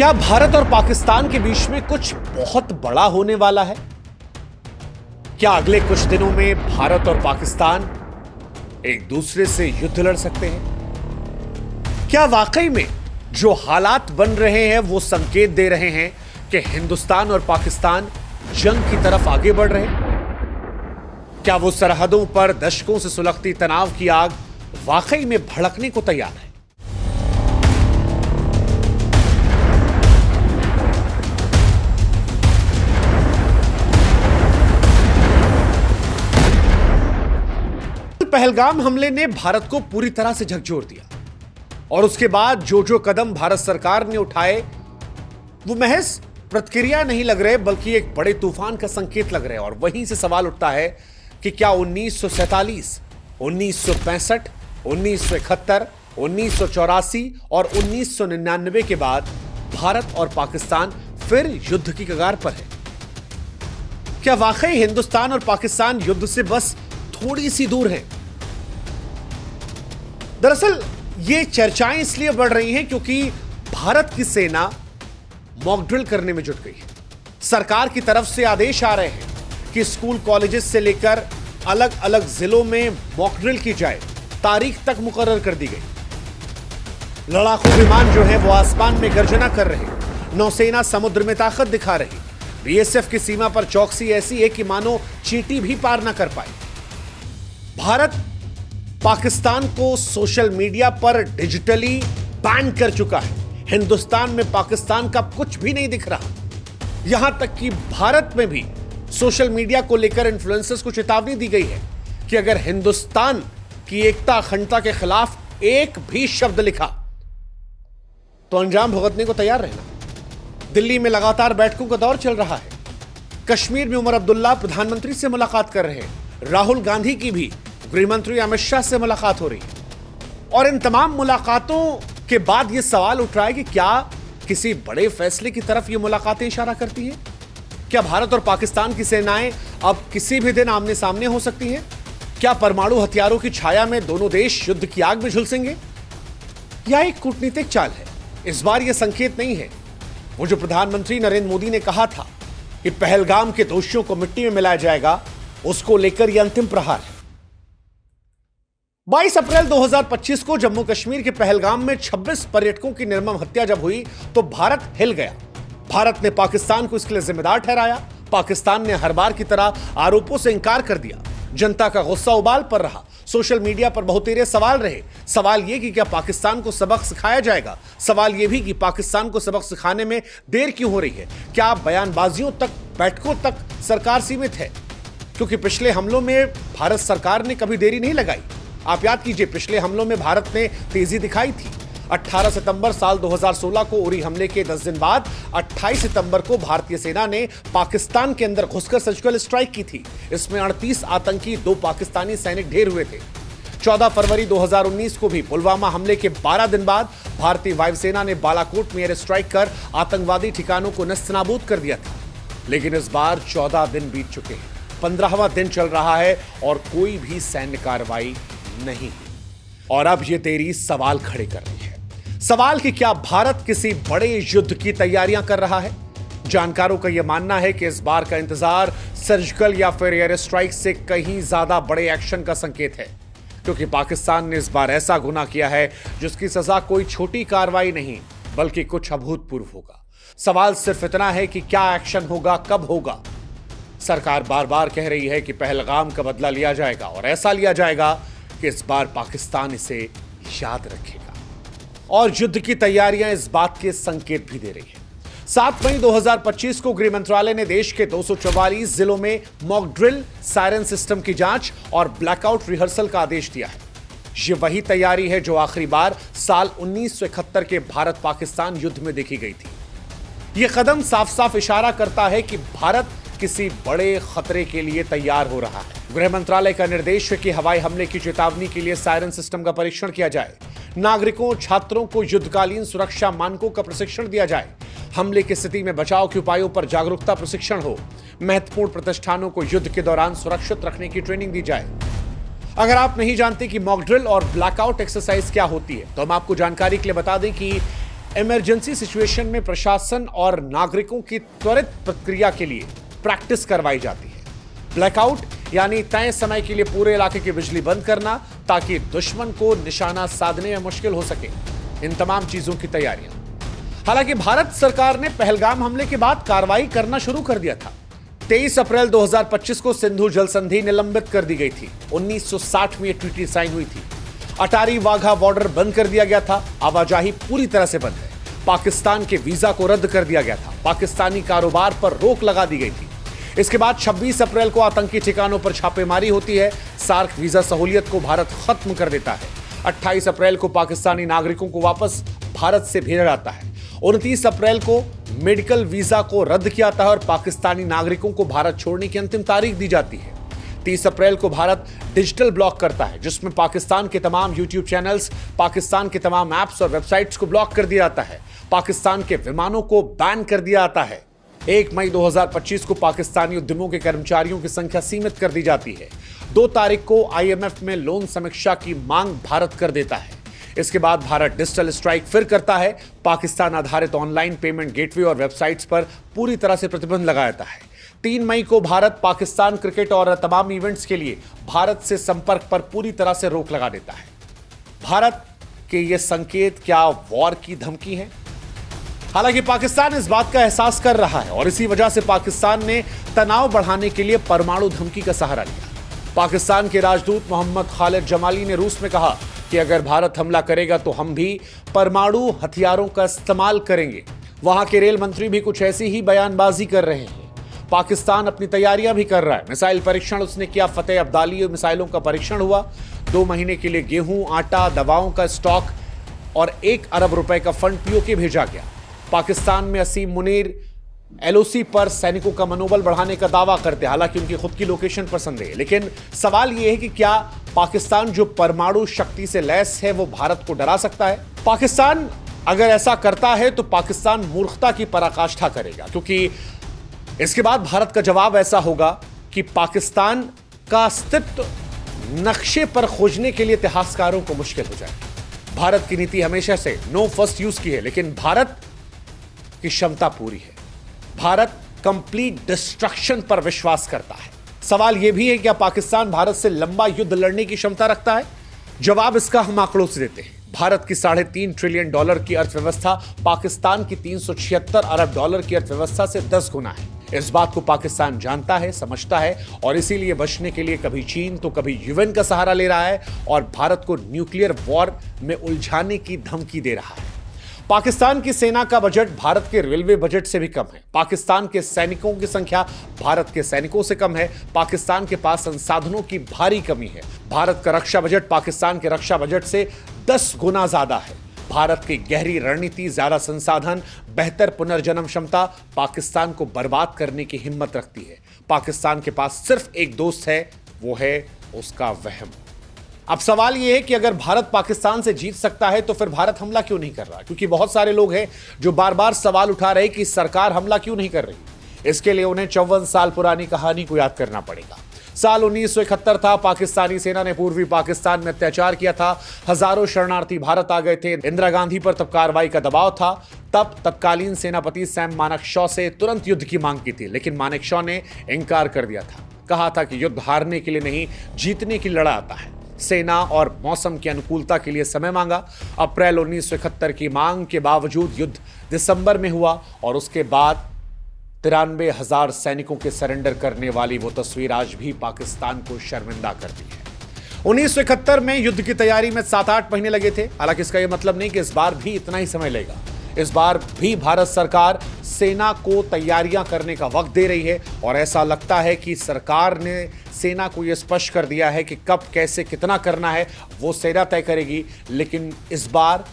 क्या भारत और पाकिस्तान के बीच में कुछ बहुत बड़ा होने वाला है? क्या अगले कुछ दिनों में भारत और पाकिस्तान एक दूसरे से युद्ध लड़ सकते हैं? क्या वाकई में जो हालात बन रहे हैं वो संकेत दे रहे हैं कि हिंदुस्तान और पाकिस्तान जंग की तरफ आगे बढ़ रहे हैं? क्या वो सरहदों पर दशकों से सुलगती तनाव की आग वाकई में भड़कने को तैयार है? पहलगाम हमले ने भारत को पूरी तरह से झकझोर दिया और उसके बाद जो कदम भारत सरकार ने उठाए वो महज प्रतिक्रिया नहीं लग रहे बल्कि एक बड़े तूफान का संकेत लग रहे हैं। और वहीं से सवाल उठता है कि क्या 1947, 1965, 1971, 1984 और 1999 के बाद भारत और पाकिस्तान फिर युद्ध की कगार पर है? क्या वाकई हिंदुस्तान और पाकिस्तान युद्ध से बस थोड़ी सी दूर हैं? दरअसल ये चर्चाएं इसलिए बढ़ रही हैं क्योंकि भारत की सेना मॉक ड्रिल करने में जुट गई है। सरकार की तरफ से आदेश आ रहे हैं कि स्कूल कॉलेजेस से लेकर अलग अलग जिलों में मॉक ड्रिल की जाए। तारीख तक मुकर्रर कर दी गई। लड़ाकू विमान जो है वो आसमान में गर्जना कर रहे हैं। नौसेना समुद्र में ताकत दिखा रही। बीएसएफ की सीमा पर चौकसी ऐसी है कि मानो चींटी भी पार ना कर पाए। भारत पाकिस्तान को सोशल मीडिया पर डिजिटली बैन कर चुका है। हिंदुस्तान में पाकिस्तान का कुछ भी नहीं दिख रहा। यहां तक कि भारत में भी सोशल मीडिया को लेकर इन्फ्लुएंसर्स को चेतावनी दी गई है कि अगर हिंदुस्तान की एकता अखंडता के खिलाफ एक भी शब्द लिखा तो अंजाम भुगतने को तैयार रहना। दिल्ली में लगातार बैठकों का दौर चल रहा है। कश्मीर में उमर अब्दुल्ला प्रधानमंत्री से मुलाकात कर रहे हैं। राहुल गांधी की भी गृहमंत्री अमित शाह से मुलाकात हो रही है। और इन तमाम मुलाकातों के बाद यह सवाल उठ रहा है कि क्या किसी बड़े फैसले की तरफ ये मुलाकातें इशारा करती हैं? क्या भारत और पाकिस्तान की सेनाएं अब किसी भी दिन आमने सामने हो सकती हैं? क्या परमाणु हथियारों की छाया में दोनों देश युद्ध की आग में झुलसेंगे? यह एक कूटनीतिक चाल है। इस बार यह संकेत नहीं है। वो जो प्रधानमंत्री नरेंद्र मोदी ने कहा था कि पहलगाम के दोषियों को मिट्टी में मिलाया जाएगा, उसको लेकर यह अंतिम प्रहार है। 22 अप्रैल 2025 को जम्मू कश्मीर के पहलगाम में 26 पर्यटकों की निर्मम हत्या जब हुई तो भारत हिल गया। भारत ने पाकिस्तान को इसके लिए जिम्मेदार ठहराया। पाकिस्तान ने हर बार की तरह आरोपों से इंकार कर दिया। जनता का गुस्सा उबाल पर रहा। सोशल मीडिया पर बहुतेरे सवाल रहे। सवाल यह कि क्या पाकिस्तान को सबक सिखाया जाएगा? सवाल यह भी कि पाकिस्तान को सबक सिखाने में देर क्यों हो रही है? क्या बयानबाजियों तक, बैठकों तक सरकार सीमित है? क्योंकि पिछले हमलों में भारत सरकार ने कभी देरी नहीं लगाई। आप याद कीजिए, पिछले हमलों में भारत ने तेजी दिखाई थी। 18 सितंबर साल 2016 को उरी हमले के 10 दिन बाद 28 सितंबर को भारतीय सेना ने पाकिस्तान के अंदर घुसकर सर्जिकल स्ट्राइक की थी। इसमें 38 आतंकी, 2 पाकिस्तानी सैनिक ढेर हुए थे। 14 फरवरी 2019 को भी पुलवामा हमले के 12 दिन बाद भारतीय वायुसेना ने बालाकोट में एयर स्ट्राइक कर आतंकवादी ठिकानों को नस्तनाबूद कर दिया था। लेकिन इस बार 14 दिन बीत चुके हैं। 15वां दिन चल रहा है और कोई भी सैन्य कार्रवाई नहीं। और अब ये तेरी सवाल खड़े कर रही है। सवाल कि क्या भारत किसी बड़े युद्ध की तैयारियां कर रहा है? जानकारों का यह मानना है कि इस बार का इंतजार सर्जिकल या फिर एयर स्ट्राइक से कहीं ज्यादा बड़े एक्शन का संकेत है, क्योंकि पाकिस्तान ने इस बार ऐसा गुनाह किया है जिसकी सजा कोई छोटी कार्रवाई नहीं बल्कि कुछ अभूतपूर्व होगा। सवाल सिर्फ इतना है कि क्या एक्शन होगा, कब होगा? सरकार बार बार कह रही है कि पहलगाम का बदला लिया जाएगा और ऐसा लिया जाएगा कि इस बार पाकिस्तान इसे याद रखेगा। और युद्ध की तैयारियां इस बात के संकेत भी दे रही है। 7 मई 2025 को गृह मंत्रालय ने देश के 244 जिलों में मॉक ड्रिल, सायरन सिस्टम की जांच और ब्लैकआउट रिहर्सल का आदेश दिया है। यह वही तैयारी है जो आखिरी बार साल 1971 के भारत पाकिस्तान युद्ध में देखी गई थी। यह कदम साफ साफ इशारा करता है कि भारत किसी बड़े खतरे के लिए तैयार हो रहा है। गृह मंत्रालय का निर्देश है कि हवाई हमले की चेतावनी के लिए सायरन सिस्टम का परीक्षण किया जाए। नागरिकों, छात्रों को युद्धकालीन सुरक्षा मानकों का प्रशिक्षण दिया जाए। हमले की स्थिति में बचाव के उपायों पर जागरूकता प्रशिक्षण हो। महत्वपूर्ण प्रतिष्ठानों को युद्ध के दौरान सुरक्षित रखने की ट्रेनिंग दी जाए। अगर आप नहीं जानते कि मॉक ड्रिल और ब्लैकआउट एक्सरसाइज क्या होती है तो हम आपको जानकारी के लिए बता दें कि इमरजेंसी सिचुएशन में प्रशासन और नागरिकों की त्वरित प्रतिक्रिया के लिए प्रैक्टिस करवाई जाती है। ब्लैकआउट यानी तय समय के लिए पूरे इलाके की बिजली बंद करना ताकि दुश्मन को निशाना साधने में मुश्किल हो सके। इन तमाम चीजों की तैयारियां। हालांकि भारत सरकार ने पहलगाम हमले के बाद कार्रवाई करना शुरू कर दिया था। 23 अप्रैल 2025 को सिंधु जल संधि निलंबित कर दी गई थी। 1960 में यह ट्रीटी साइन हुई थी। अटारी वाघा बॉर्डर बंद कर दिया गया था। आवाजाही पूरी तरह से बंद है। पाकिस्तान के वीजा को रद्द कर दिया गया था। पाकिस्तानी कारोबार पर रोक लगा दी गई थी। इसके बाद 26 अप्रैल को आतंकी ठिकानों पर छापेमारी होती है। सार्क वीजा सहूलियत को भारत खत्म कर देता है। 28 अप्रैल को पाकिस्तानी नागरिकों को वापस भारत से भेजा जाता है। 29 अप्रैल को मेडिकल वीजा को रद्द किया जाता है और पाकिस्तानी नागरिकों को भारत छोड़ने की अंतिम तारीख दी जाती है। 30 अप्रैल को भारत डिजिटल ब्लॉक करता है, जिसमें पाकिस्तान के तमाम यूट्यूब चैनल्स, पाकिस्तान के तमाम ऐप्स और वेबसाइट्स को ब्लॉक कर दिया जाता है। पाकिस्तान के विमानों को बैन कर दिया जाता है। 1 मई 2025 को पाकिस्तानी उद्यमों के कर्मचारियों की संख्या सीमित कर दी जाती है। 2 तारीख को IMF में लोन समीक्षा की मांग भारत कर देता है। इसके बाद भारत डिजिटल स्ट्राइक फिर करता है। पाकिस्तान आधारित ऑनलाइन पेमेंट गेटवे और वेबसाइट्स पर पूरी तरह से प्रतिबंध लगाया जाता है। 3 मई को भारत पाकिस्तान क्रिकेट और तमाम इवेंट्स के लिए भारत से संपर्क पर पूरी तरह से रोक लगा देता है। भारत के ये संकेत क्या वॉर की धमकी है? हालांकि पाकिस्तान इस बात का एहसास कर रहा है और इसी वजह से पाकिस्तान ने तनाव बढ़ाने के लिए परमाणु धमकी का सहारा लिया। पाकिस्तान के राजदूत मोहम्मद खालिद जमाली ने रूस में कहा कि अगर भारत हमला करेगा तो हम भी परमाणु हथियारों का इस्तेमाल करेंगे। वहां के रेल मंत्री भी कुछ ऐसी ही बयानबाजी कर रहे हैं। पाकिस्तान अपनी तैयारियां भी कर रहा है। मिसाइल परीक्षण उसने किया। फतेह अब्दाली मिसाइलों का परीक्षण हुआ। 2 महीने के लिए गेहूं, आटा, दवाओं का स्टॉक और 1 अरब रुपए का फंड POK भेजा गया। पाकिस्तान में असीम मुनीर LOC पर सैनिकों का मनोबल बढ़ाने का दावा करते हैं। हालांकि उनकी खुद की लोकेशन पर संदेह है, लेकिन सवाल यह है कि क्या पाकिस्तान जो परमाणु शक्ति से लैस है वो भारत को डरा सकता है? पाकिस्तान अगर ऐसा करता है तो पाकिस्तान मूर्खता की पराकाष्ठा करेगा, क्योंकि इसके बाद भारत का जवाब ऐसा होगा कि पाकिस्तान का अस्तित्व नक्शे पर खोजने के लिए इतिहासकारों को मुश्किल हो जाएगी। भारत की नीति हमेशा से नो फर्स्ट यूज की है, लेकिन भारत की क्षमता पूरी है। भारत कंप्लीट डिस्ट्रक्शन पर विश्वास करता है। सवाल यह भी है कि क्या पाकिस्तान भारत से लंबा युद्ध लड़ने की क्षमता रखता है? जवाब इसका हम आंकड़ों से देते हैं। भारत की $3.5 ट्रिलियन की अर्थव्यवस्था पाकिस्तान की $376 अरब की अर्थव्यवस्था से 10 गुना है। इस बात को पाकिस्तान जानता है, समझता है और इसीलिए बचने के लिए कभी चीन तो कभी यूएन का सहारा ले रहा है और भारत को न्यूक्लियर वॉर में उलझाने की धमकी दे रहा है। पाकिस्तान की सेना का बजट भारत के रेलवे बजट से भी कम है। पाकिस्तान के सैनिकों की संख्या भारत के सैनिकों से कम है। पाकिस्तान के पास संसाधनों की भारी कमी है। भारत का रक्षा बजट पाकिस्तान के रक्षा बजट से 10 गुना ज्यादा है। भारत की गहरी रणनीति, ज्यादा संसाधन, बेहतर पुनर्जन्म क्षमता पाकिस्तान को बर्बाद करने की हिम्मत रखती है। पाकिस्तान के पास सिर्फ एक दोस्त है, वो है उसका वहम। अब सवाल यह है कि अगर भारत पाकिस्तान से जीत सकता है तो फिर भारत हमला क्यों नहीं कर रहा? क्योंकि बहुत सारे लोग हैं जो बार बार सवाल उठा रहे कि सरकार हमला क्यों नहीं कर रही। इसके लिए उन्हें 54 साल पुरानी कहानी को याद करना पड़ेगा। साल 1971 था। पाकिस्तानी सेना ने पूर्वी पाकिस्तान में अत्याचार किया था। हजारों शरणार्थी भारत आ गए थे। इंदिरा गांधी पर तब कार्रवाई का दबाव था। तब तत्कालीन सेनापति सैम मानेकशॉ से तुरंत युद्ध की मांग की थी, लेकिन मानेकशॉ ने इंकार कर दिया था। कहा था कि युद्ध हारने के लिए नहीं, जीतने के लिए लड़ा आता है। सेना और मौसम की अनुकूलता के लिए समय मांगा। अप्रैल 1971 की मांग के बावजूद युद्ध दिसंबर में हुआ और उसके बाद 93,000 सैनिकों के सरेंडर करने वाली वो तस्वीर आज भी पाकिस्तान को शर्मिंदा करती है। 1971 में युद्ध की तैयारी में 7-8 महीने लगे थे। हालांकि इसका यह मतलब नहीं कि इस बार भी इतना ही समय लगेगा। इस बार भी भारत सरकार सेना को तैयारियां करने का वक्त दे रही है और ऐसा लगता है कि सरकार ने सेना को यह स्पष्ट कर दिया है कि कब, कैसे, कितना करना है वो सेना तय करेगी। लेकिन इस बार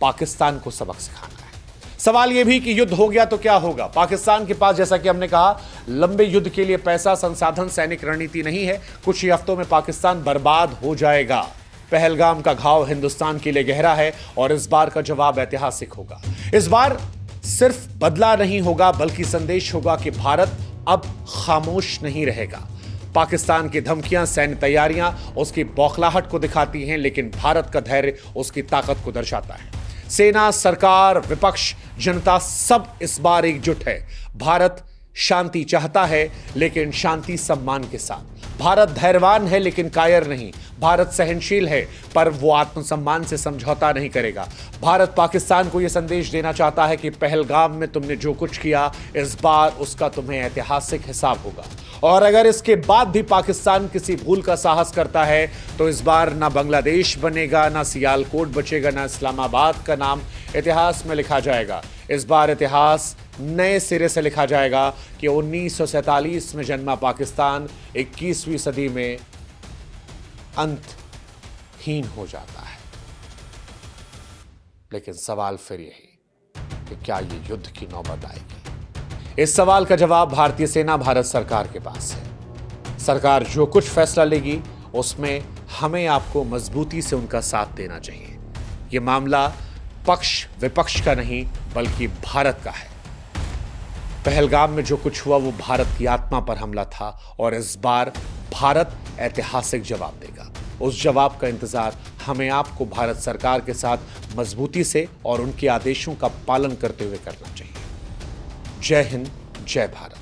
पाकिस्तान को सबक सिखाना है। सवाल यह भी कि युद्ध हो गया तो क्या होगा? पाकिस्तान के पास, जैसा कि हमने कहा, लंबे युद्ध के लिए पैसा, संसाधन, सैनिक रणनीति नहीं है। कुछ ही हफ्तों में पाकिस्तान बर्बाद हो जाएगा। पहलगाम का घाव हिंदुस्तान के लिए गहरा है और इस बार का जवाब ऐतिहासिक होगा। इस बार सिर्फ बदला नहीं होगा बल्कि संदेश होगा कि भारत अब खामोश नहीं रहेगा। पाकिस्तान की धमकियां, सैन्य तैयारियां उसकी बौखलाहट को दिखाती हैं, लेकिन भारत का धैर्य उसकी ताकत को दर्शाता है। सेना, सरकार, विपक्ष, जनता सब इस बार एकजुट है। भारत शांति चाहता है, लेकिन शांति सम्मान के साथ। भारत धैर्यवान है, लेकिन कायर नहीं। भारत सहनशील है, पर वो आत्मसम्मान से समझौता नहीं करेगा। भारत पाकिस्तान को यह संदेश देना चाहता है कि पहलगाम में तुमने जो कुछ किया, इस बार उसका तुम्हें ऐतिहासिक हिसाब होगा। और अगर इसके बाद भी पाकिस्तान किसी भूल का साहस करता है, तो इस बार ना बांग्लादेश बनेगा, ना सियालकोट बचेगा, ना इस्लामाबाद का नाम इतिहास में लिखा जाएगा। इस बार इतिहास नए सिरे से लिखा जाएगा कि 1947 में जन्मा पाकिस्तान 21वीं सदी में अंतहीन हो जाता है। लेकिन सवाल फिर यही कि क्या ये युद्ध की नौबत आएगी? इस सवाल का जवाब भारतीय सेना, भारत सरकार के पास है। सरकार जो कुछ फैसला लेगी, उसमें हमें आपको मजबूती से उनका साथ देना चाहिए। यह मामला पक्ष विपक्ष का नहीं, बल्कि भारत का है। पहलगाम में जो कुछ हुआ वो भारत की आत्मा पर हमला था, और इस बार भारत ऐतिहासिक जवाब देगा। उस जवाब का इंतजार हमें आपको भारत सरकार के साथ मजबूती से और उनके आदेशों का पालन करते हुए करना चाहिए। जय हिंद, जय भारत।